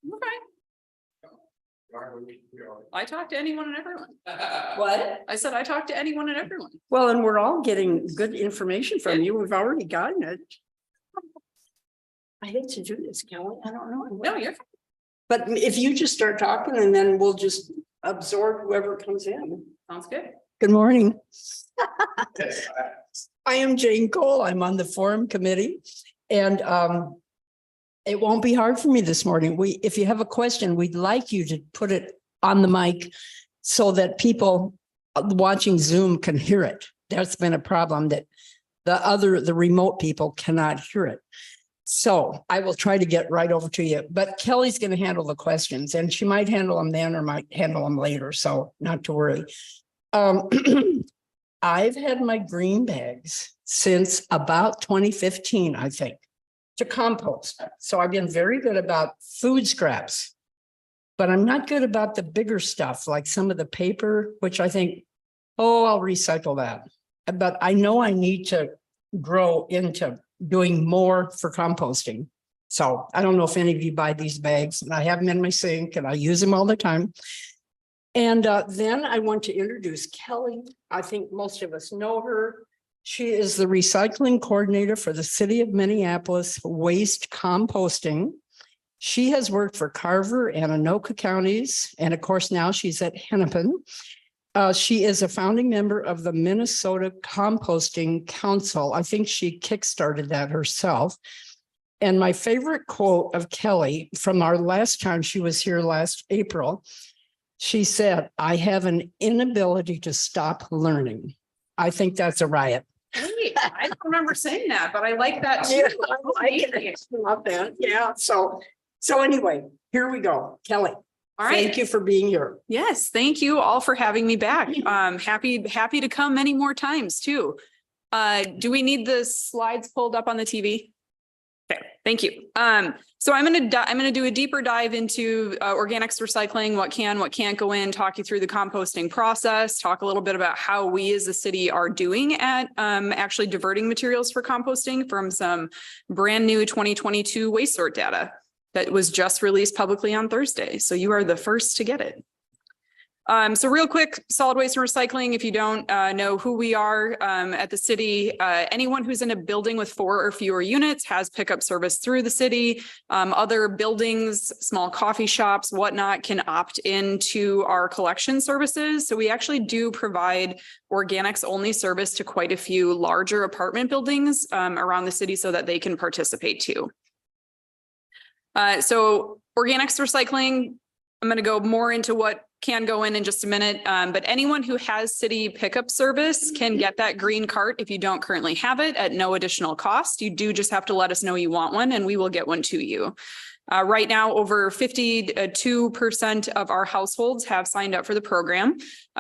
Okay. I talk to anyone and everyone. What? I said I talk to anyone and everyone. Well, and we're all getting good information from you. We've already gotten it. I hate to do this, Kelly. I don't know. No, you're fine. But if you just start talking and then we'll just absorb whoever comes in. Sounds good. Good morning. I am Jane Cole. I'm on the forum committee and it won't be hard for me this morning. If you have a question, we'd like you to put it on the mic so that people watching Zoom can hear it. That's been a problem that the remote people cannot hear it. So I will try to get right over to you, but Kelly's going to handle the questions and she might handle them then or might handle them later. So not to worry. I've had my green bags since about 2015, I think, to compost. So I've been very good about food scraps, but I'm not good about the bigger stuff, like some of the paper, which I think, oh, I'll recycle that. But I know I need to grow into doing more for composting. So I don't know if any of you buy these bags, and I have them in my sink and I use them all the time. And then I want to introduce Kelly. I think most of us know her. She is the recycling coordinator for the City of Minneapolis waste composting. She has worked for Carver and Anoka counties. And of course, now she's at Hennepin. She is a founding member of the Minnesota Composting Council. I think she kickstarted that herself. And my favorite quote of Kelly from our last time she was here last April, she said, "I have an inability to stop learning." I think that's a riot. Wait, I don't remember saying that, but I like that too. Yeah, I love that. Yeah. So anyway, here we go. Kelly. All right. Thank you for being here. Yes, thank you all for having me back. Happy to come many more times too. Do we need the slides pulled up on the TV? Okay, thank you. So I'm gonna do a deeper dive into organics recycling, what can, what can't go in, talk you through the composting process, talk a little bit about how we as a city are doing at actually diverting materials for composting from some brand new 2022 waste sort data that was just released publicly on Thursday. So you are the first to get it. So real quick, solid waste and recycling, if you don't know who we are at the city, anyone who's in a building with 4 or fewer units has pickup service through the city. Other buildings, small coffee shops, whatnot, can opt into our collection services. So we actually do provide organics only service to quite a few larger apartment buildings around the city so that they can participate too. So organics recycling, I'm going to go more into what can go in just a minute, but anyone who has city pickup service can get that green cart if you don't currently have it at no additional cost. You do just have to let us know you want one and we will get one to you. Right now, over 52% of our households have signed up for the program,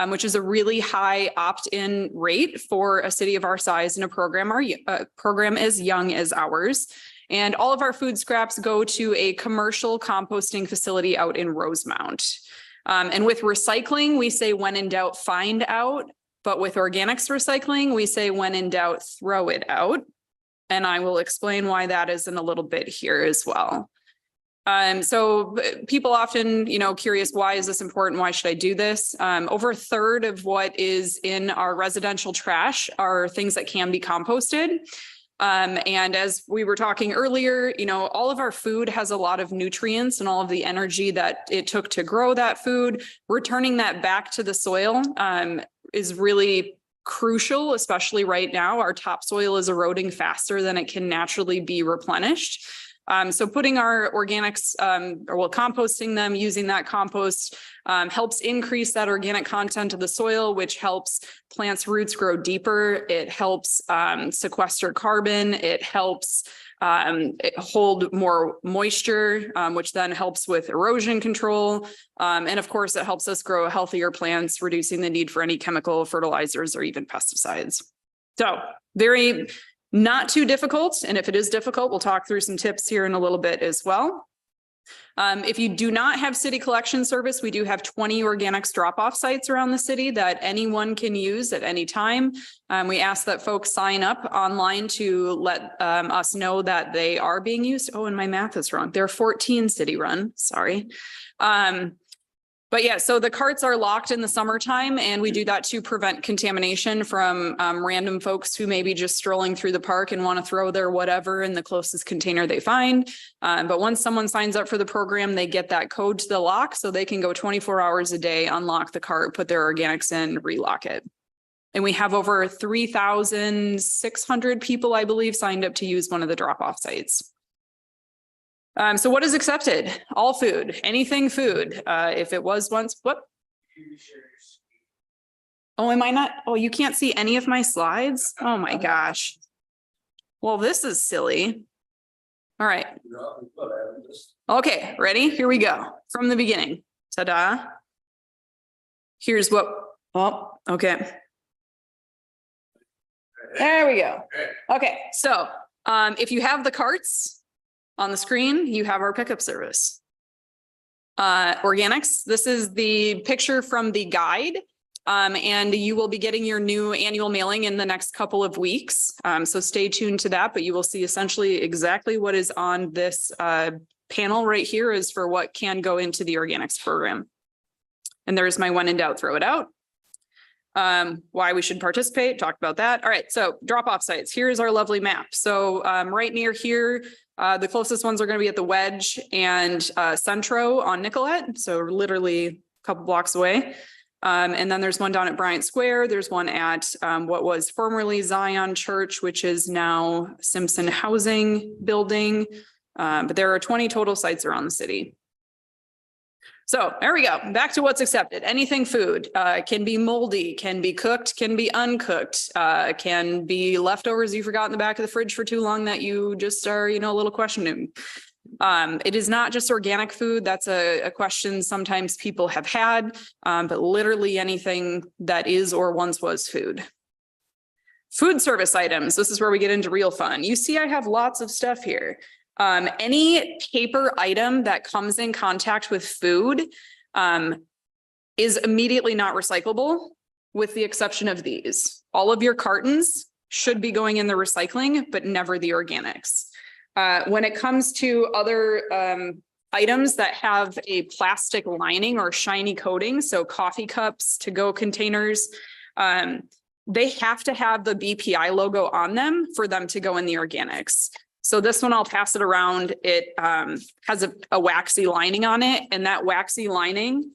which is a really high opt-in rate for a city of our size and a program as young as ours. And all of our food scraps go to a commercial composting facility out in Rosemount. And with recycling, we say when in doubt, find out. But with organics recycling, we say when in doubt, throw it out. And I will explain why that is in a little bit here as well. So people often, curious, why is this important? Why should I do this? Over a third of what is in our residential trash are things that can be composted. And as we were talking earlier, all of our food has a lot of nutrients and all of the energy that it took to grow that food. Returning that back to the soil is really crucial, especially right now. Our topsoil is eroding faster than it can naturally be replenished. So putting our organics composting them, using that compost helps increase that organic content of the soil, which helps plants' roots grow deeper. It helps sequester carbon. It helps hold more moisture, which then helps with erosion control. And of course, it helps us grow healthier plants, reducing the need for any chemical fertilizers or even pesticides. So very not too difficult. And if it is difficult, we'll talk through some tips here in a little bit as well. If you do not have city collection service, we do have 20 organics drop-off sites around the city that anyone can use at any time. We ask that folks sign up online to let us know that they are being used. Oh, and my math is wrong. They're 14 city run, sorry. But yeah, so the carts are locked in the summertime, and we do that to prevent contamination from random folks who may be just strolling through the park and want to throw their whatever in the closest container they find. But once someone signs up for the program, they get that code to the lock so they can go 24 hours a day, unlock the cart, put their organics in, relock it. And we have over 3,600 people, I believe, signed up to use one of the drop-off sites. So what is accepted? All food, anything food. If it was once, what? Oh, am I not? Oh, you can't see any of my slides? Oh my gosh. Well, this is silly. All right. Okay, ready? Here we go. From the beginning. Ta-da. Here's what, oh, okay. There we go. Okay, so if you have the carts, on the screen, you have our pickup service. Organics, this is the picture from the guide, and you will be getting your new annual mailing in the next couple of weeks. So stay tuned to that, but you will see essentially exactly what is on this panel right here is for what can go into the organics program. And there's my when in doubt, throw it out. Why we should participate, talked about that. All right, so drop-off sites. Here's our lovely map. So right near here, the closest ones are going to be at the Wedge and Centro on Nicollet. So literally a couple blocks away. And then there's one down at Bryant Square. There's one at what was formerly Zion Church, which is now Simpson Housing Building. But there are 20 total sites around the city. So there we go. Back to what's accepted. Anything food can be moldy, can be cooked, can be uncooked, can be leftovers you forgot in the back of the fridge for too long that you just are, a little questioning. It is not just organic food. That's a question sometimes people have had, but literally anything that is or once was food. Food service items. This is where we get into real fun. You see, I have lots of stuff here. Any paper item that comes in contact with food is immediately not recyclable, with the exception of these. All of your cartons should be going in the recycling, but never the organics. When it comes to other items that have a plastic lining or shiny coating, so coffee cups, to-go containers, they have to have the BPI logo on them for them to go in the organics. So this one, I'll pass it around. It has a waxy lining on it, and that waxy lining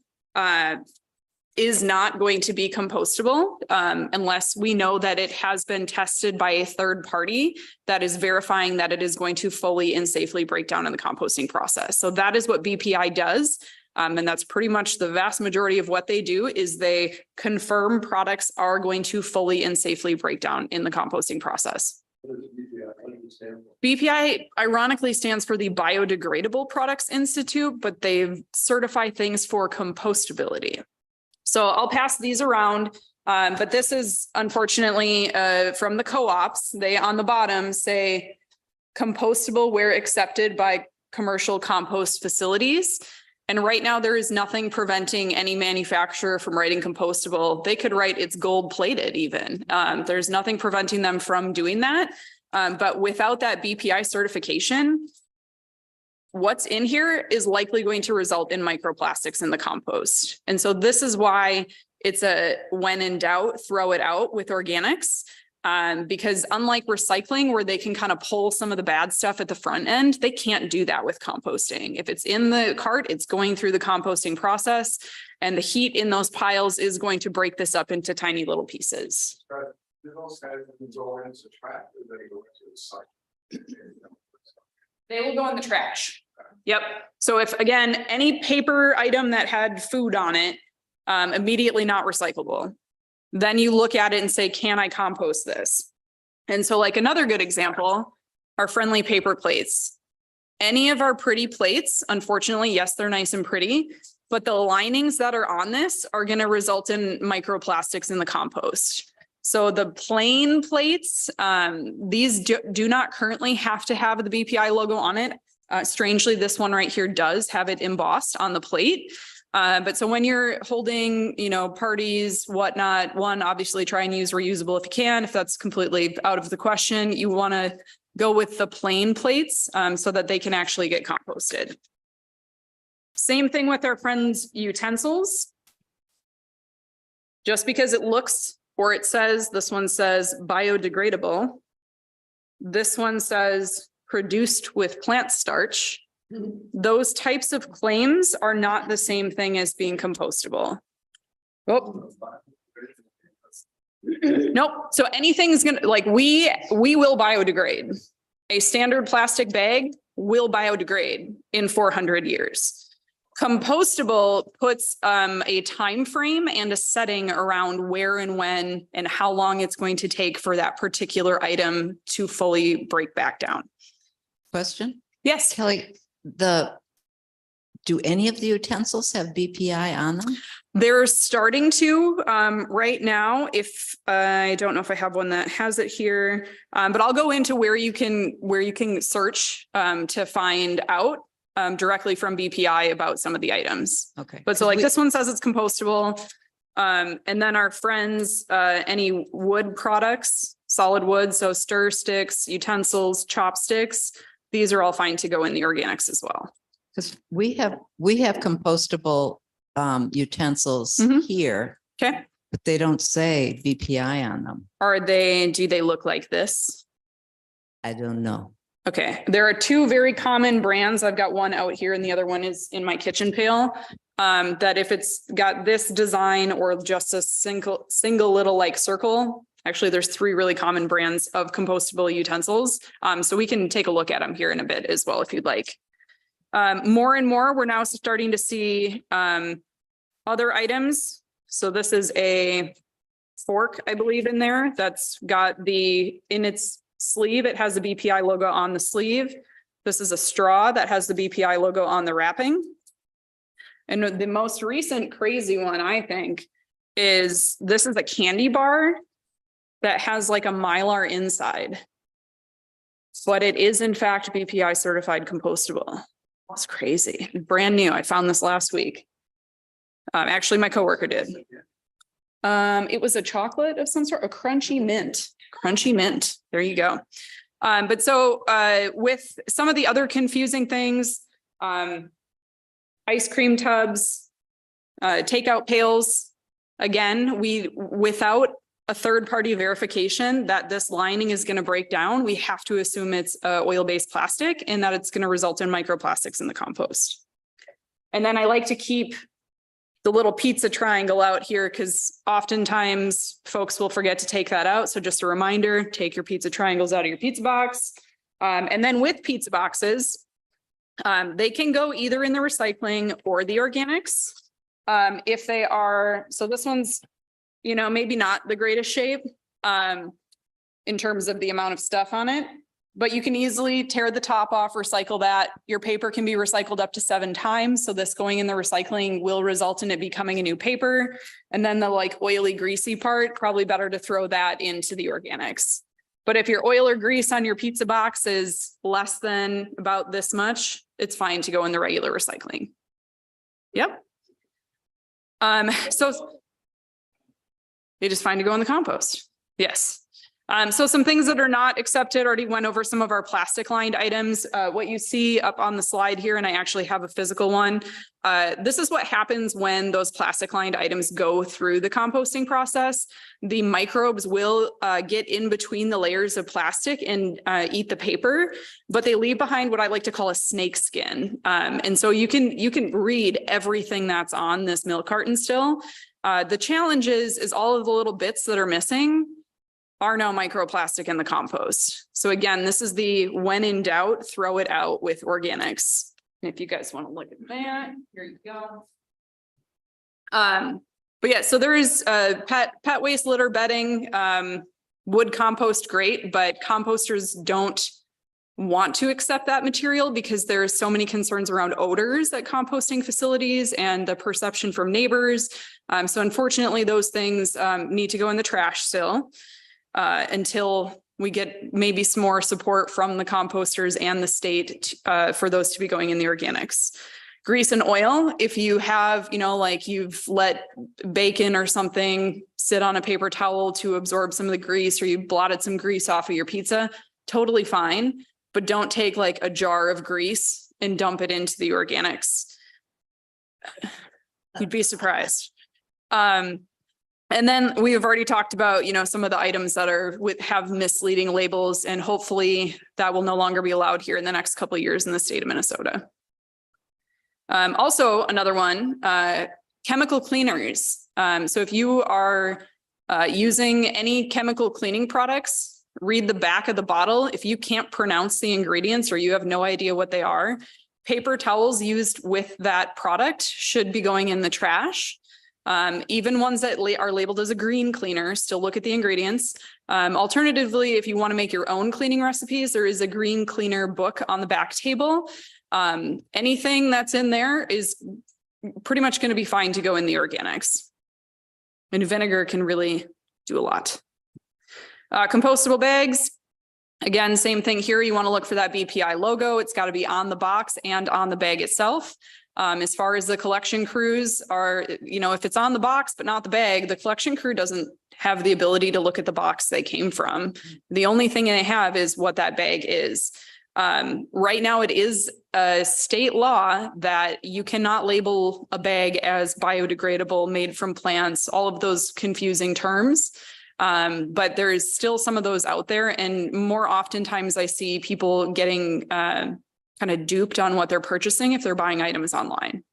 is not going to be compostable unless we know that it has been tested by a third party that is verifying that it is going to fully and safely break down in the composting process. So that is what BPI does. And that's pretty much the vast majority of what they do is they confirm products are going to fully and safely break down in the composting process. BPI ironically stands for the Biodegradable Products Institute, but they certify things for compostability. So I'll pass these around, but this is unfortunately from the co-ops. They on the bottom say compostable where accepted by commercial compost facilities. And right now there is nothing preventing any manufacturer from writing compostable. They could write it's gold plated even. There's nothing preventing them from doing that. But without that BPI certification, what's in here is likely going to result in microplastics in the compost. And so this is why it's a when in doubt, throw it out with organics. Because unlike recycling, where they can kind of pull some of the bad stuff at the front end, they can't do that with composting. If it's in the cart, it's going through the composting process, and the heat in those piles is going to break this up into tiny little pieces. They will go in the trash. Yep. So if, again, any paper item that had food on it, immediately not recyclable. Then you look at it and say, can I compost this? And so like another good example, are friendly paper plates. Any of our pretty plates, unfortunately, yes, they're nice and pretty, but the linings that are on this are going to result in microplastics in the compost. So the plain plates, these do not currently have to have the BPI logo on it. Strangely, this one right here does have it embossed on the plate. But so when you're holding, parties, whatnot, one, obviously try and use reusable if you can. If that's completely out of the question, you want to go with the plain plates so that they can actually get composted. Same thing with our friends' utensils. Just because it looks, or it says, this one says biodegradable. This one says produced with plant starch. Those types of claims are not the same thing as being compostable. Oh. Nope. So anything's gonna, like, we will biodegrade. A standard plastic bag will biodegrade in 400 years. Compostable puts a time frame and a setting around where and when and how long it's going to take for that particular item to fully break back down. Question? Yes, Kelly, do any of the utensils have BPI on them? they're starting to right now. If I don't know if I have one that has it here, but I'll go into where you can search to find out directly from BPI about some of the items. Okay. But so like this one says it's compostable. And then our friends, any wood products, solid wood, so stir sticks, utensils, chopsticks, these are all fine to go in the organics as well. Because we have compostable utensils here, Okay. but they don't say BPI on them. Do they look like this? I don't know. Okay, there are two very common brands. I've got one out here and the other one is in my kitchen pail. That if it's got this design or just a single little like circle, actually there's three really common brands of compostable utensils. So we can take a look at them here in a bit as well, if you'd like. More and more, we're now starting to see other items. So this is a fork, I believe, in there that's got in its sleeve, it has the BPI logo on the sleeve. This is a straw that has the BPI logo on the wrapping. And the most recent crazy one, I think, is this is a candy bar that has like a Mylar inside. But it is in fact BPI certified compostable. That's crazy. Brand new. I found this last week. Actually, my coworker did. It was a chocolate of some sort, a crunchy mint. Crunchy mint. There you go. But so with some of the other confusing things, ice cream tubs, takeout pails, again, without a third-party verification that this lining is going to break down, we have to assume it's oil-based plastic and that it's going to result in microplastics in the compost. And then I like to keep the little pizza triangle out here because oftentimes folks will forget to take that out. So just a reminder, take your pizza triangles out of your pizza box. And then with pizza boxes, they can go either in the recycling or the organics. If they are, so this one's, maybe not the greatest shape in terms of the amount of stuff on it, but you can easily tear the top off, recycle that. Your paper can be recycled up to 7 times. So this going in the recycling will result in it becoming a new paper. And then the like oily, greasy part, probably better to throw that into the organics. But if your oil or grease on your pizza box is less than about this much, it's fine to go in the regular recycling. Yep. So they just fine to go in the compost. Yes. So some things that are not accepted, already went over some of our plastic lined items. What you see up on the slide here, and I actually have a physical one. This is what happens when those plastic lined items go through the composting process. The microbes will get in between the layers of plastic and eat the paper, but they leave behind what I like to call a snake skin. And so you can read everything that's on this milk carton still. The challenge is all of the little bits that are missing are now microplastic in the compost. So again, this is the when in doubt, throw it out with organics. If you guys want to look at that, here you go. But yeah, so there is pet waste litter bedding, wood compost, great, but composters don't want to accept that material because there's so many concerns around odors at composting facilities and the perception from neighbors. So unfortunately, those things need to go in the trash still. Until we get maybe some more support from the composters and the state for those to be going in the organics. Grease and oil, if you have, like you've let bacon or something sit on a paper towel to absorb some of the grease, or you blotted some grease off of your pizza, totally fine. But don't take like a jar of grease and dump it into the organics. You'd be surprised. And then we have already talked about, some of the items that have misleading labels, and hopefully that will no longer be allowed here in the next couple of years in the state of Minnesota. Also, another one, chemical cleaners. So if you are using any chemical cleaning products, read the back of the bottle. If you can't pronounce the ingredients or you have no idea what they are, paper towels used with that product should be going in the trash. Even ones that are labeled as a green cleaner, still look at the ingredients. Alternatively, if you want to make your own cleaning recipes, there is a green cleaner book on the back table. Anything that's in there is pretty much going to be fine to go in the organics. And vinegar can really do a lot. Compostable bags. Again, same thing here. You want to look for that BPI logo. It's got to be on the box and on the bag itself. As far as the collection crews are, if it's on the box but not the bag, the collection crew doesn't have the ability to look at the box they came from. The only thing they have is what that bag is. Right now, it is a state law that you cannot label a bag as biodegradable, made from plants, all of those confusing terms. But there is still some of those out there. And more oftentimes I see people getting kind of duped on what they're purchasing if they're buying items online.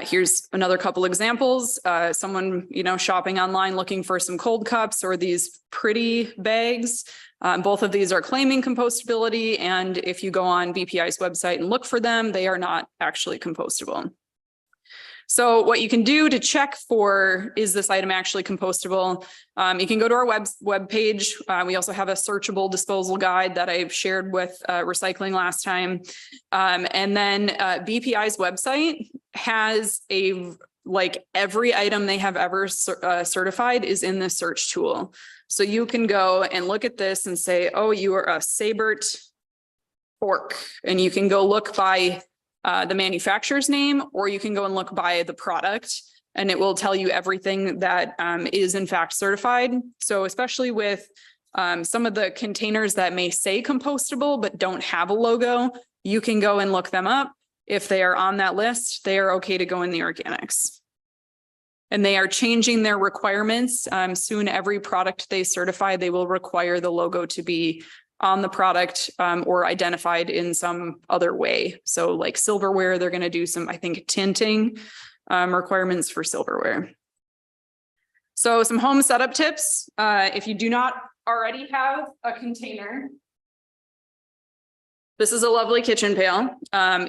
Here's another couple examples. Someone, shopping online looking for some cold cups or these pretty bags. Both of these are claiming compostability. And if you go on BPI's website and look for them, they are not actually compostable. So what you can do to check for, is this item actually compostable? You can go to our web page. We also have a searchable disposal guide that I've shared with recycling last time. And then BPI's website has every item they have ever certified is in the search tool. So you can go and look at this and say, oh, you are a Sabert fork. And you can go look by the manufacturer's name, or you can go and look by the product, and it will tell you everything that is in fact certified. So especially with some of the containers that may say compostable but don't have a logo, you can go and look them up. If they are on that list, they are okay to go in the organics. And they are changing their requirements. Soon, every product they certify, they will require the logo to be on the product or identified in some other way. So like silverware, they're going to do some, I think, tinting requirements for silverware. So some home setup tips. If you do not already have a container, this is a lovely kitchen pail.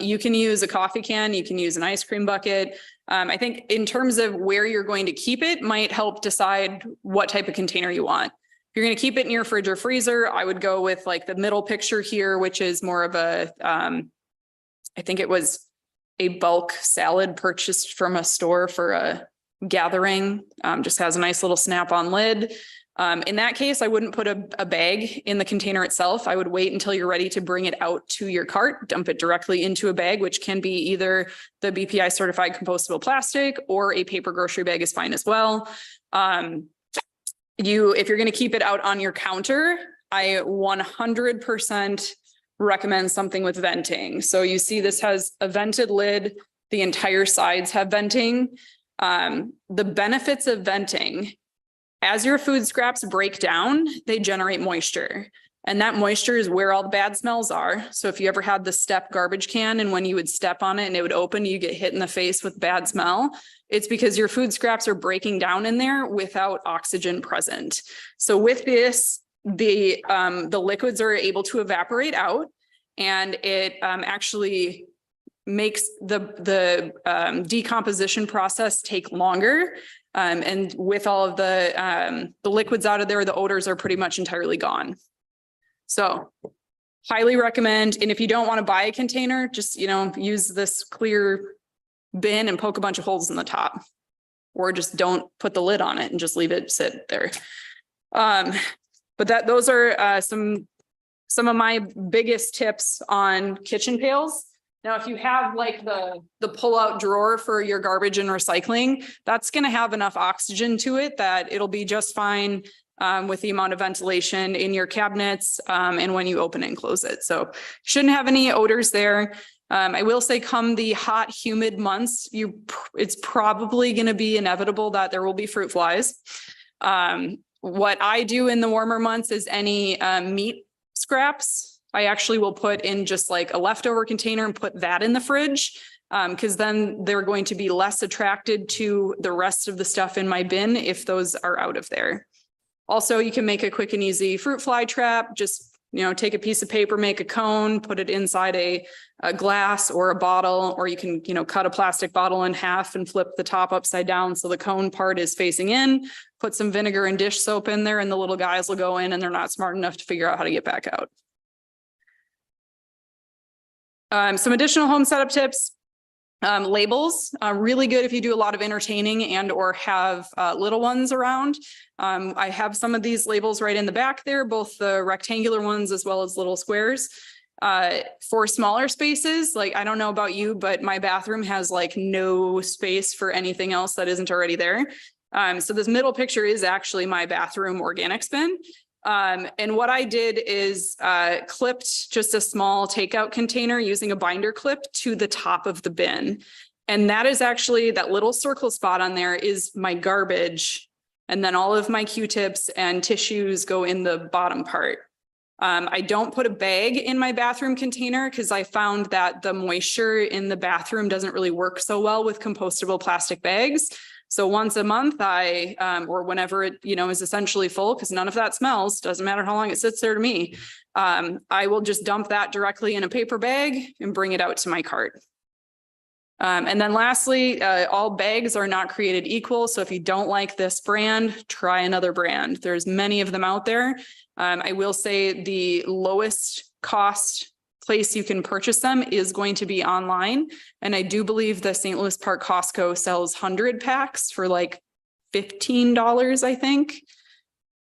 You can use a coffee can, you can use an ice cream bucket. I think in terms of where you're going to keep it might help decide what type of container you want. If you're going to keep it in your fridge or freezer, I would go with like the middle picture here, which is more of a, I think it was a bulk salad purchased from a store for a gathering, just has a nice little snap-on lid. In that case, I wouldn't put a bag in the container itself. I would wait until you're ready to bring it out to your cart, dump it directly into a bag, which can be either the BPI certified compostable plastic or a paper grocery bag is fine as well. If you're going to keep it out on your counter, I 100% recommend something with venting. So you see this has a vented lid. The entire sides have venting. The benefits of venting: as your food scraps break down, they generate moisture, and that moisture is where all the bad smells are. So if you ever had the step garbage can and when you would step on it and it would open, you get hit in the face with bad smell, it's because your food scraps are breaking down in there without oxygen present. So with this, the liquids are able to evaporate out, and it actually makes the decomposition process take longer. And with all of the liquids out of there, the odors are pretty much entirely gone. So highly recommend. And if you don't want to buy a container, just, use this clear bin and poke a bunch of holes in the top, or just don't put the lid on it and just leave it sit there. but those are some of my biggest tips on kitchen pails. Now, if you have like the pull-out drawer for your garbage and recycling, that's going to have enough oxygen to it that it'll be just fine with the amount of ventilation in your cabinets and when you open and close it. So shouldn't have any odors there. I will say come the hot, humid months, it's probably going to be inevitable that there will be fruit flies. What I do in the warmer months is any meat scraps, I actually will put in just like a leftover container and put that in the fridge because then they're going to be less attracted to the rest of the stuff in my bin if those are out of there. Also, you can make a quick and easy fruit fly trap. Just, take a piece of paper, make a cone, put it inside a glass or a bottle, or you can, cut a plastic bottle in half and flip the top upside down so the cone part is facing in, put some vinegar and dish soap in there, and the little guys will go in and they're not smart enough to figure out how to get back out. Some additional home setup tips. Labels are really good if you do a lot of entertaining and or have little ones around. I have some of these labels right in the back there, both the rectangular ones as well as little squares. For smaller spaces, like I don't know about you, but my bathroom has like no space for anything else that isn't already there. So this middle picture is actually my bathroom organics bin. And what I did is clipped just a small takeout container using a binder clip to the top of the bin. And that is actually that little circle spot on there is my garbage. And then all of my Q-tips and tissues go in the bottom part. I don't put a bag in my bathroom container because I found that the moisture in the bathroom doesn't really work so well with compostable plastic bags. So once a month, or whenever it, is essentially full, because none of that smells, doesn't matter how long it sits there to me. I will just dump that directly in a paper bag and bring it out to my cart. And then lastly, all bags are not created equal. So if you don't like this brand, try another brand. There's many of them out there. I will say the lowest cost place you can purchase them is going to be online. And I do believe the St. Louis Park Costco sells 100 packs for like $15, I think.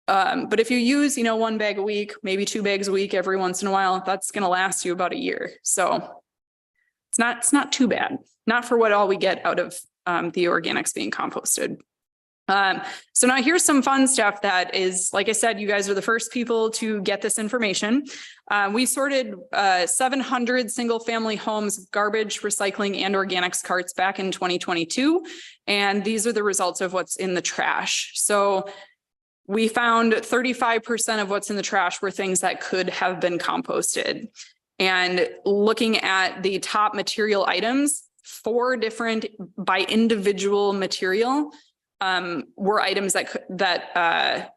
But if you use, one bag a week, maybe 2 bags a week every once in a while, that's going to last you about a year. So it's not too bad. Not for what all we get out of the organics being composted. So now here's some fun stuff that is, like I said, you guys are the first people to get this information. We sorted 700 single family homes, garbage, recycling, and organics carts back in 2022. And these are the results of what's in the trash. So we found 35% of what's in the trash were things that could have been composted. And looking at the top material items, 4 different by individual material were items that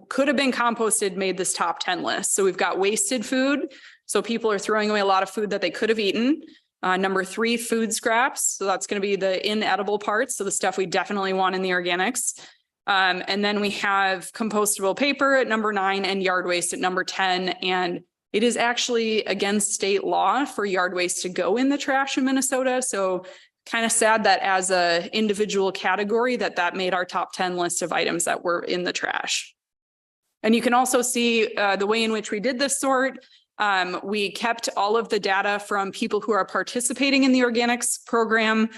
could have been composted, made this top 10 list. So we've got wasted food. So people are throwing away a lot of food that they could have eaten. Number 3, food scraps. So that's going to be the inedible parts. So the stuff we definitely want in the organics. And then we have compostable paper at number 9 and yard waste at number 10. And it is actually against state law for yard waste to go in the trash in Minnesota. So kind of sad that as a individual category that made our top 10 list of items that were in the trash. And you can also see the way in which we did this sort. We kept all of the data from people who are participating in the organics program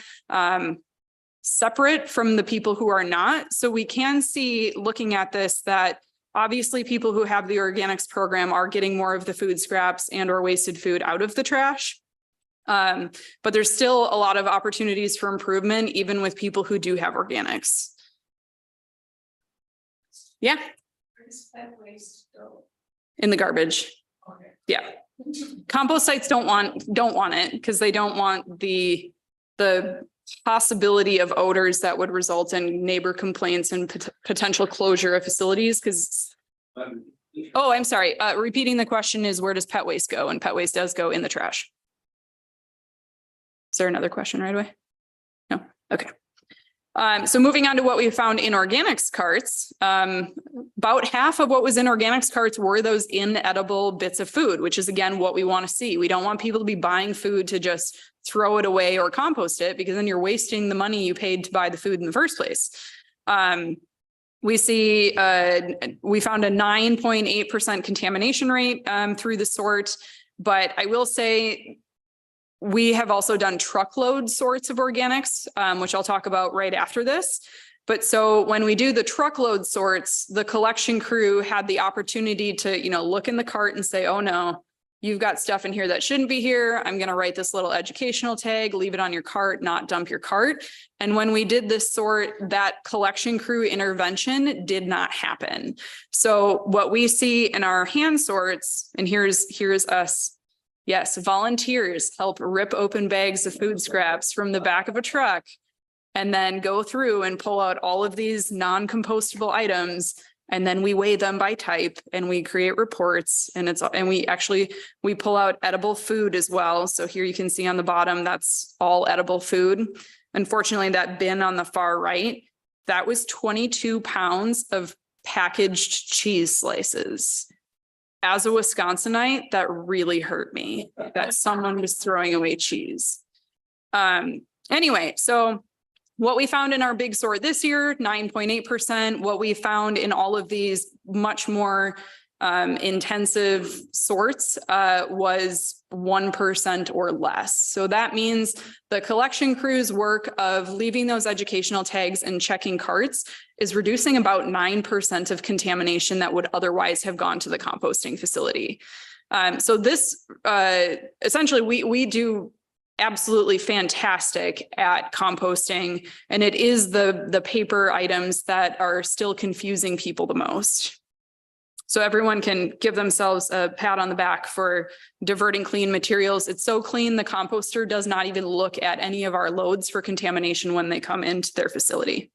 separate from the people who are not. So we can see, looking at this, that obviously people who have the organics program are getting more of the food scraps and or wasted food out of the trash. But there's still a lot of opportunities for improvement, even with people who do have organics. Yeah. Where's that waste go? In the garbage. Okay. Yeah. Compost sites don't want it because they don't want the possibility of odors that would result in neighbor complaints and potential closure of facilities. Because, oh, I'm sorry. Repeating the question is, where does pet waste go? And pet waste does go in the trash. Is there another question right away? No. Okay. So moving on to what we found in organics carts, about half of what was in organics carts were those inedible bits of food, which is, again, what we want to see. We don't want people to be buying food to just throw it away or compost it, because then you're wasting the money you paid to buy the food in the first place. We see, we found a 9.8% contamination rate through the sort, but I will say we have also done truckload sorts of organics, which I'll talk about right after this. But so when we do the truckload sorts, the collection crew had the opportunity to, look in the cart and say, oh no, you've got stuff in here that shouldn't be here. I'm going to write this little educational tag, leave it on your cart, not dump your cart. And when we did this sort, that collection crew intervention did not happen. So what we see in our hand sorts, and here's us. Yes, volunteers help rip open bags of food scraps from the back of a truck and then go through and pull out all of these non-compostable items. And then we weigh them by type and we create reports, and we pull out edible food as well. So here you can see on the bottom, that's all edible food. Unfortunately, that bin on the far right, that was 22 pounds of packaged cheese slices. As a Wisconsinite, that really hurt me that someone was throwing away cheese. Anyway, so what we found in our big sort this year, 9.8%. What we found in all of these much more intensive sorts was 1% or less. So that means the collection crew's work of leaving those educational tags and checking carts is reducing about 9% of contamination that would otherwise have gone to the composting facility. So this essentially we do absolutely fantastic at composting, and it is the paper items that are still confusing people the most. So everyone can give themselves a pat on the back for diverting clean materials. It's so clean, the composter does not even look at any of our loads for contamination when they come into their facility.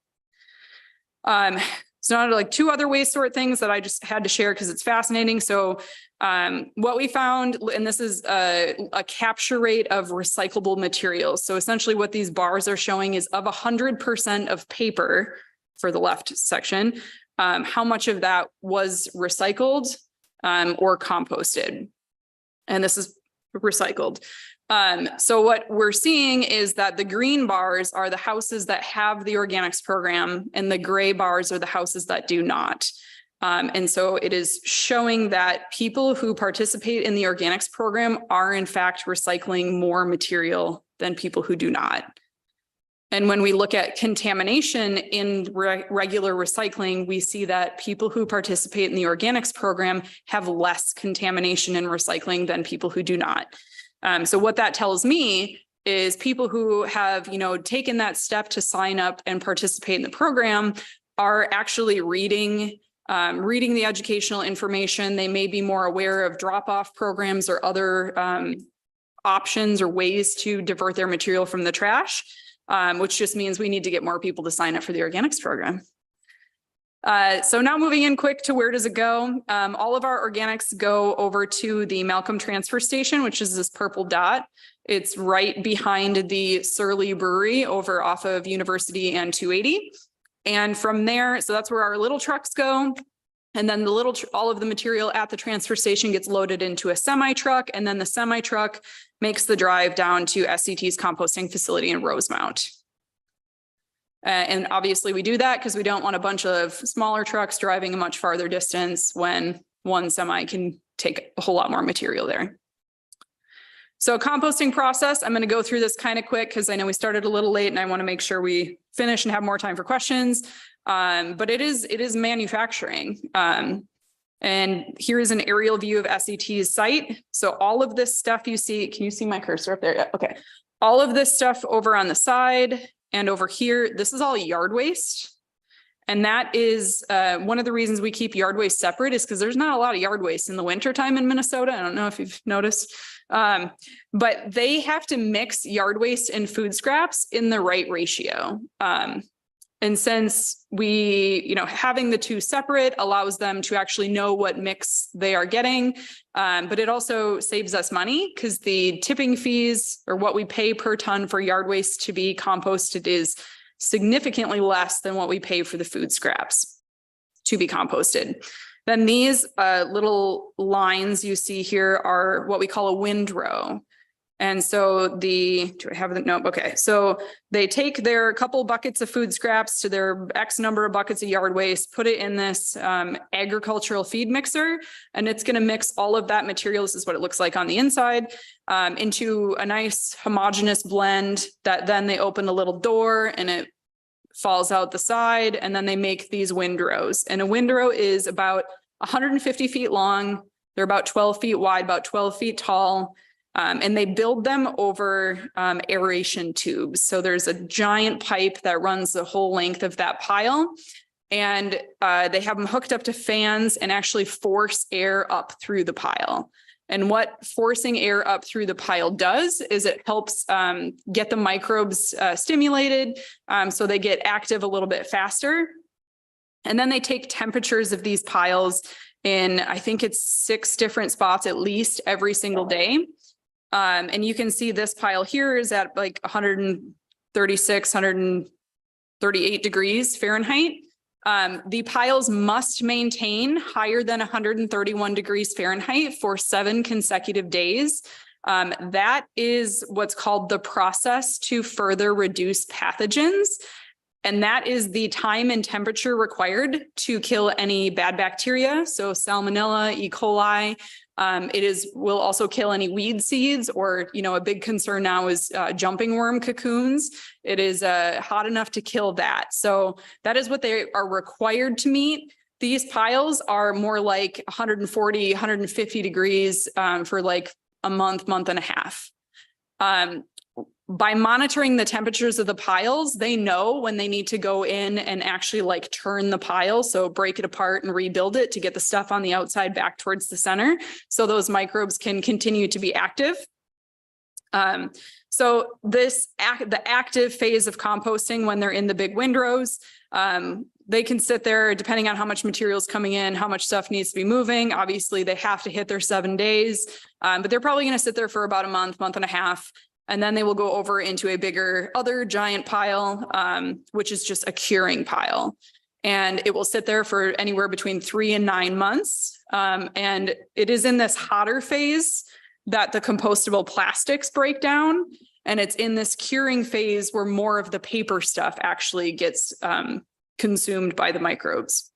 So now like two other waste sort things that I just had to share because it's fascinating. So what we found, and this is a capture rate of recyclable materials. So essentially what these bars are showing is of 100% of paper for the left section, how much of that was recycled or composted. And this is recycled. So what we're seeing is that the green bars are the houses that have the organics program, and the gray bars are the houses that do not. And so it is showing that people who participate in the organics program are in fact recycling more material than people who do not. And when we look at contamination in regular recycling, we see that people who participate in the organics program have less contamination in recycling than people who do not. So what that tells me is people who have, taken that step to sign up and participate in the program are actually reading the educational information. They may be more aware of drop-off programs or other options or ways to divert their material from the trash, which just means we need to get more people to sign up for the organics program. So now moving in quick to where does it go? All of our organics go over to the Malcolm transfer station, which is this purple dot. It's right behind the Surly Brewery over off of University and 280. And from there, so that's where our little trucks go. And then all of the material at the transfer station gets loaded into a semi truck. And then the semi truck makes the drive down to SCT's composting facility in Rosemount. And obviously we do that because we don't want a bunch of smaller trucks driving a much farther distance when one semi can take a whole lot more material there. So composting process, I'm going to go through this kind of quick because I know we started a little late and I want to make sure we finish and have more time for questions. But it is manufacturing. And here is an aerial view of SCT's site. So all of this stuff you see, can you see my cursor up there? Yeah, okay. All of this stuff over on the side and over here, this is all yard waste. And that is one of the reasons we keep yard waste separate is because there's not a lot of yard waste in the wintertime in Minnesota. I don't know if you've noticed, but they have to mix yard waste and food scraps in the right ratio. And since we, having the two separate allows them to actually know what mix they are getting, but it also saves us money because the tipping fees or what we pay per ton for yard waste to be composted is significantly less than what we pay for the food scraps to be composted. Then these little lines you see here are what we call a windrow. And so do I have the, nope, okay. So they take their couple buckets of food scraps to their X number of buckets of yard waste, put it in this agricultural feed mixer, and it's going to mix all of that material. This is what it looks like on the inside, into a nice homogeneous blend that then they open a little door and it falls out the side. And then they make these windrows, and a windrow is about 150 feet long. They're about 12 feet wide, about 12 feet tall. And they build them over aeration tubes. So there's a giant pipe that runs the whole length of that pile. And they have them hooked up to fans and actually force air up through the pile. And what forcing air up through the pile does is it helps get the microbes stimulated so they get active a little bit faster. And then they take temperatures of these piles in, I think it's 6 different spots at least every single day. And you can see this pile here is at like 136, 138 degrees Fahrenheit. The piles must maintain higher than 131 degrees Fahrenheit for 7 consecutive days. That is what's called the process to further reduce pathogens. And that is the time and temperature required to kill any bad bacteria. So Salmonella, E. coli. Will also kill any weed seeds, or, a big concern now is jumping worm cocoons. It is hot enough to kill that. So that is what they are required to meet. These piles are more like 140, 150 degrees for like a month and a half. By monitoring the temperatures of the piles, they know when they need to go in and actually like turn the pile. So break it apart and rebuild it to get the stuff on the outside back towards the center. So those microbes can continue to be active. So the active phase of composting, when they're in the big windrows, they can sit there depending on how much material is coming in, how much stuff needs to be moving. Obviously they have to hit their 7 days, but they're probably going to sit there for about a month and a half. And then they will go over into a bigger other giant pile, which is just a curing pile. And it will sit there for anywhere between 3 and 9 months. And it is in this hotter phase that the compostable plastics break down. And it's in this curing phase where more of the paper stuff actually gets consumed by the microbes.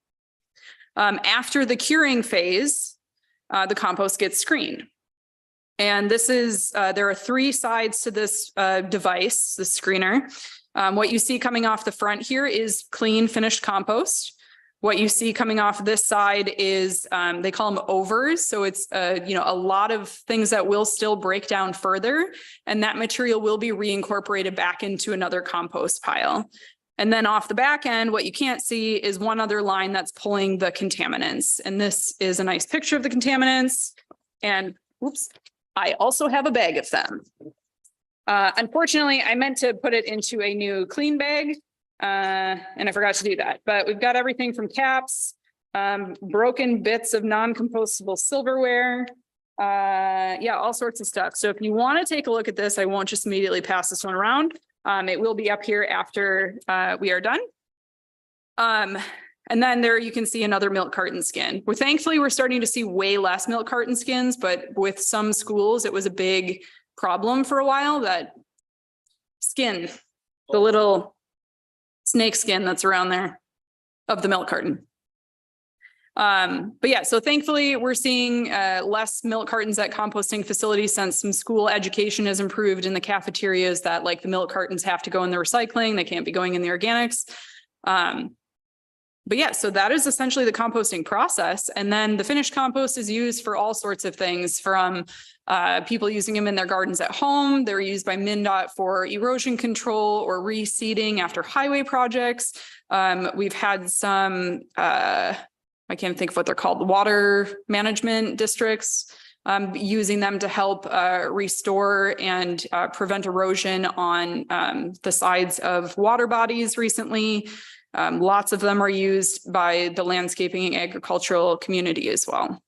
After the curing phase, the compost gets screened. And this is, there are 3 sides to this device, the screener. What you see coming off the front here is clean, finished compost. What you see coming off this side is, they call them overs. So it's, a lot of things that will still break down further, and that material will be reincorporated back into another compost pile. And then off the back end, what you can't see is one other line that's pulling the contaminants. And this is a nice picture of the contaminants. And oops. I also have a bag of them. Unfortunately, I meant to put it into a new clean bag, and I forgot to do that. But we've got everything from caps, broken bits of non-compostable silverware, all sorts of stuff. So if you want to take a look at this, I won't just immediately pass this one around. It will be up here after we are done. And then there you can see another milk carton skin. Thankfully, we're starting to see way less milk carton skins, but with some schools, it was a big problem for a while, that skin, the little snake skin that's around there of the milk carton. But yeah, so thankfully we're seeing less milk cartons at composting facilities since some school education has improved in the cafeterias that like the milk cartons have to go in the recycling. They can't be going in the organics. But yeah, so that is essentially the composting process. And then the finished compost is used for all sorts of things, from people using them in their gardens at home. They're used by MnDOT for erosion control or reseeding after highway projects. We've had some, I can't think of what they're called, water management districts, using them to help restore and prevent erosion on the sides of water bodies recently. Lots of them are used by the landscaping and agricultural community as well.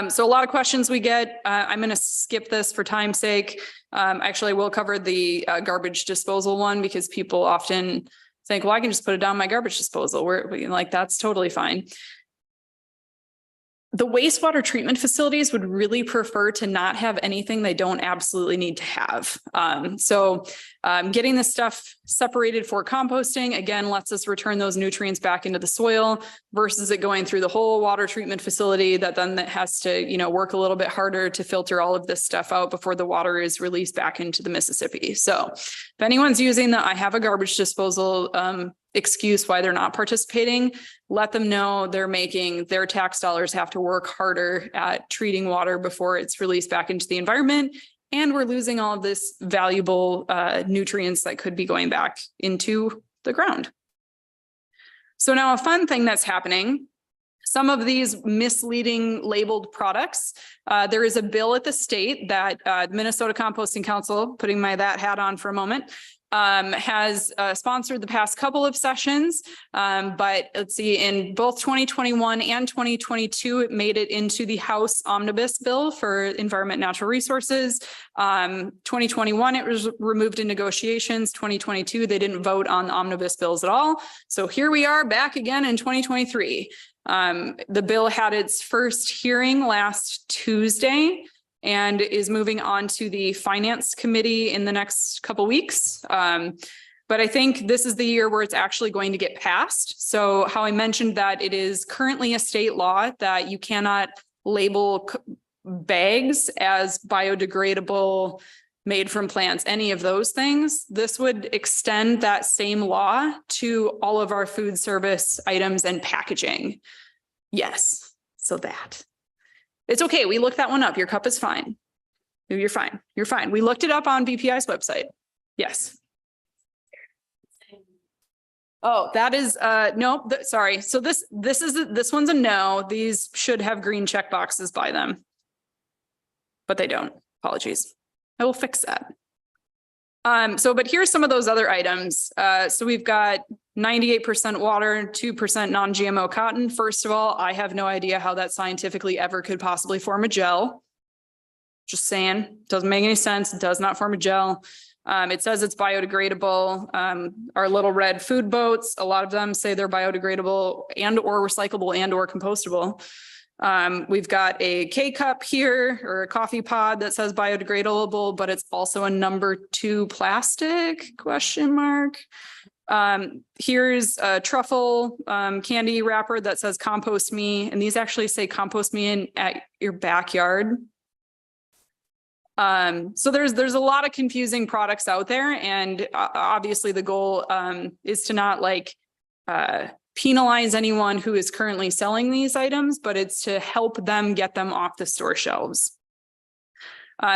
So a lot of questions we get. I'm going to skip this for time's sake. Actually, we'll cover the garbage disposal one, because people often think, well, I can just put it down my garbage disposal. We're like, that's totally fine. the wastewater treatment facilities would really prefer to not have anything they don't absolutely need to have. Getting this stuff separated for composting, again, lets us return those nutrients back into the soil versus it going through the whole water treatment facility that has to, work a little bit harder to filter all of this stuff out before the water is released back into the Mississippi. So if anyone's using I have a garbage disposal excuse why they're not participating, let them know they're making their tax dollars have to work harder at treating water before it's released back into the environment. And we're losing all of this valuable nutrients that could be going back into the ground. So now a fun thing that's happening, some of these misleading labeled products, there is a bill at the state that the Minnesota Composting Council, putting that hat on for a moment, has sponsored the past couple of sessions. But let's see, in both 2021 and 2022, it made it into the House Omnibus Bill for Environment and Natural Resources. 2021, it was removed in negotiations. 2022, they didn't vote on the omnibus bills at all. So here we are back again in 2023. The bill had its first hearing last Tuesday and is moving on to the Finance Committee in the next couple weeks. But I think this is the year where it's actually going to get passed. So how I mentioned that it is currently a state law that you cannot label bags as biodegradable, made from plants, any of those things. This would extend that same law to all of our food service items and packaging. Yes, so that. It's okay. We looked that one up. Your cup is fine. You're fine. You're fine. We looked it up on BPI's website. Yes. Oh, that is no, sorry. So this one's a no. These should have green check boxes by them, but they don't. Apologies. I will fix that. But here's some of those other items. So we've got 98% water, 2% non-GMO cotton. First of all, I have no idea how that scientifically ever could possibly form a gel. Just saying, doesn't make any sense. It does not form a gel. It says it's biodegradable. Our little red food boats, a lot of them say they're biodegradable and or recyclable and or compostable. We've got a K-cup here or a coffee pod that says biodegradable, but it's also a number 2 plastic ? Here's a truffle candy wrapper that says compost me. And these actually say compost me at your backyard. So there's a lot of confusing products out there. And obviously the goal is to not penalize anyone who is currently selling these items, but it's to help them get them off the store shelves.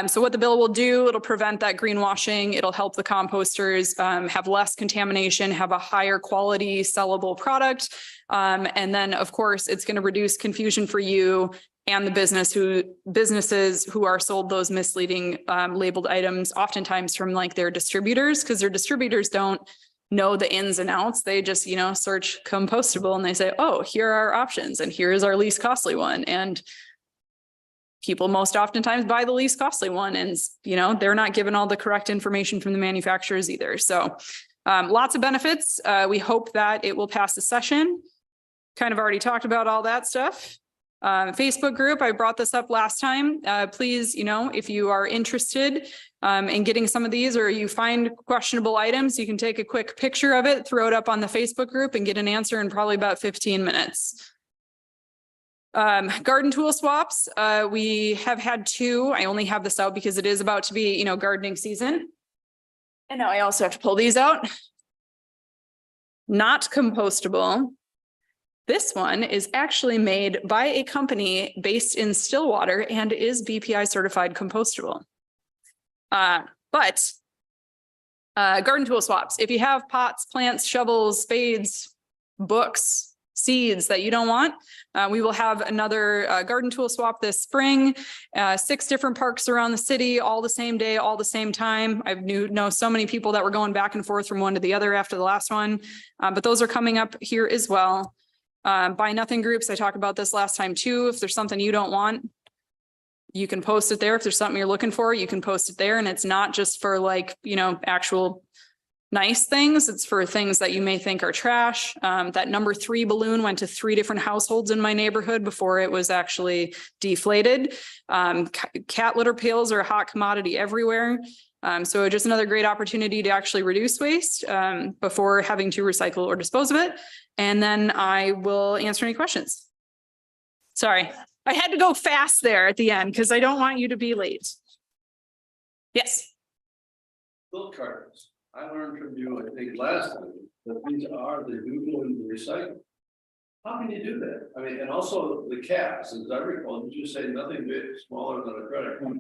So what the bill will do, it'll prevent that greenwashing. It'll help the composters have less contamination, have a higher quality sellable product. And then of course, it's going to reduce confusion for you and the businesses who are sold those misleading labeled items, oftentimes from their distributors, because their distributors don't know the ins and outs. They just, search compostable and they say, oh, here are our options and here is our least costly one. And people most oftentimes buy the least costly one and, they're not given all the correct information from the manufacturers either. So lots of benefits. We hope that it will pass the session. Kind of already talked about all that stuff. Facebook group, I brought this up last time. Please, if you are interested in getting some of these or you find questionable items, you can take a quick picture of it, throw it up on the Facebook group and get an answer in probably about 15 minutes. Garden tool swaps. We have had 2. I only have this out because it is about to be, gardening season. And now I also have to pull these out. Not compostable. This one is actually made by a company based in Stillwater and is BPI certified compostable. But garden tool swaps. If you have pots, plants, shovels, spades, books, seeds that you don't want, we will have another garden tool swap this spring. 6 different parks around the city, all the same day, all the same time. I know so many people that were going back and forth from one to the other after the last one, but those are coming up here as well. Buy nothing groups. I talked about this last time too. If there's something you don't want, you can post it there. If there's something you're looking for, you can post it there. And it's not just for actual nice things. It's for things that you may think are trash. That number 3 balloon went to 3 different households in my neighborhood before it was actually deflated. Cat litter pails are a hot commodity everywhere. So just another great opportunity to actually reduce waste before having to recycle or dispose of it. And then I will answer any questions. Sorry, I had to go fast there at the end because I don't want you to be late. Yes. Milk cartons. I learned from you, I think, last time, that these are, they do go into recycling. How can you do that? I mean, and also the caps, as I recall, did you say nothing big, smaller than a credit card?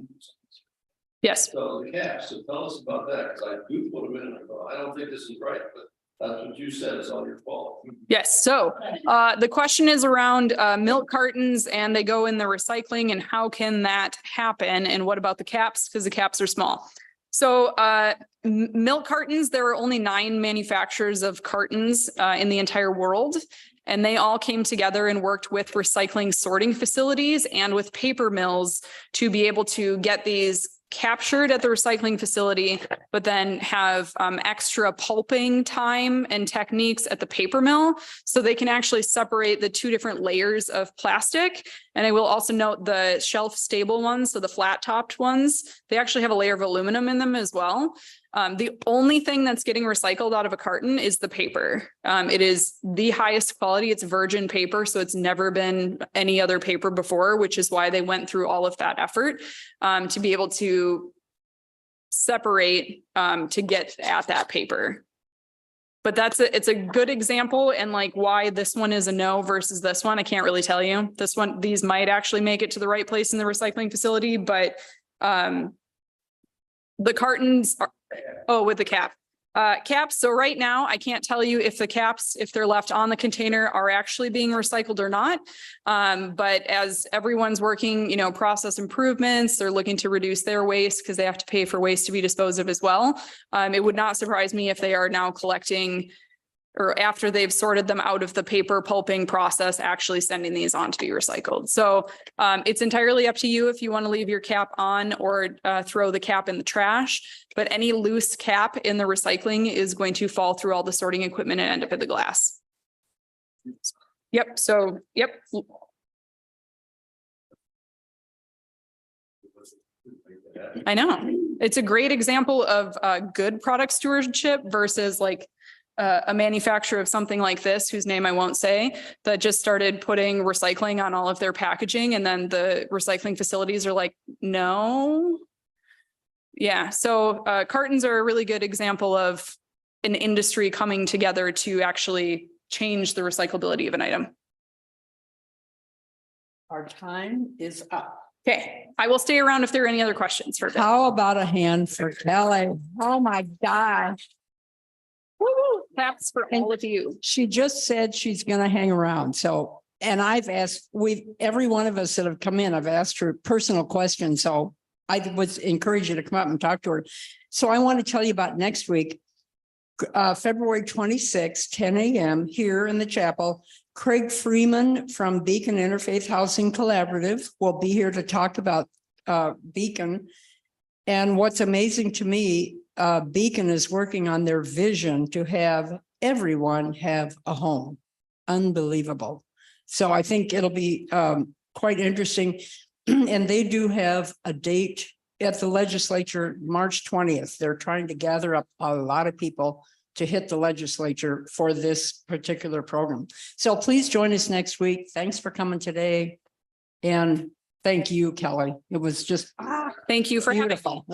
Yes. So the caps, so tell us about that, because I do put them in and I go, I don't think this is right, but that's what you said, it's all your fault. Yes. So the question is around milk cartons and they go in the recycling and how can that happen? And what about the caps? Because the caps are small. So milk cartons, there are only 9 manufacturers of cartons in the entire world. And they all came together and worked with recycling sorting facilities and with paper mills to be able to get these captured at the recycling facility, but then have extra pulping time and techniques at the paper mill. So they can actually separate the 2 different layers of plastic. And I will also note the shelf stable ones. So the flat topped ones, they actually have a layer of aluminum in them as well. The only thing that's getting recycled out of a carton is the paper. It is the highest quality. It's virgin paper, so it's never been any other paper before, which is why they went through all of that effort to be able to separate to get at that paper. But it's a good example, and like why this one is a no versus this one, I can't really tell you. These might actually make it to the right place in the recycling facility, but the cartons are, with the cap. Caps. So right now, I can't tell you if the caps, if they're left on the container, are actually being recycled or not. But as everyone's working, process improvements, they're looking to reduce their waste because they have to pay for waste to be disposed of as well. It would not surprise me if they are now collecting, or after they've sorted them out of the paper pulping process, actually sending these on to be recycled. So it's entirely up to you if you want to leave your cap on or throw the cap in the trash. But any loose cap in the recycling is going to fall through all the sorting equipment and end up in the glass. Yep. So, yep. I know. It's a great example of good product stewardship versus like a manufacturer of something like this, whose name I won't say, that just started putting recycling on all of their packaging. And then the recycling facilities are like, no. Yeah. So cartons are a really good example of an industry coming together to actually change the recyclability of an item. Our time is up. Okay. I will stay around if there are any other questions for How about a hand for Kelly? Oh my gosh. Taps for all of you. She just said she's going to hang around. So, and I've asked, every one of us that have come in, I've asked her personal questions. So I would encourage you to come up and talk to her. So I want to tell you about next week, February 26th, 10 a.m. here in the chapel. Craig Freeman from Beacon Interfaith Housing Collaborative will be here to talk about Beacon. And what's amazing to me, Beacon is working on their vision to have everyone have a home. Unbelievable. So I think it'll be quite interesting. And they do have a date at the legislature, March 20th. They're trying to gather up a lot of people to hit the legislature for this particular program. So please join us next week. Thanks for coming today. And thank you, Kelly. It was just thank you for having me. beautiful.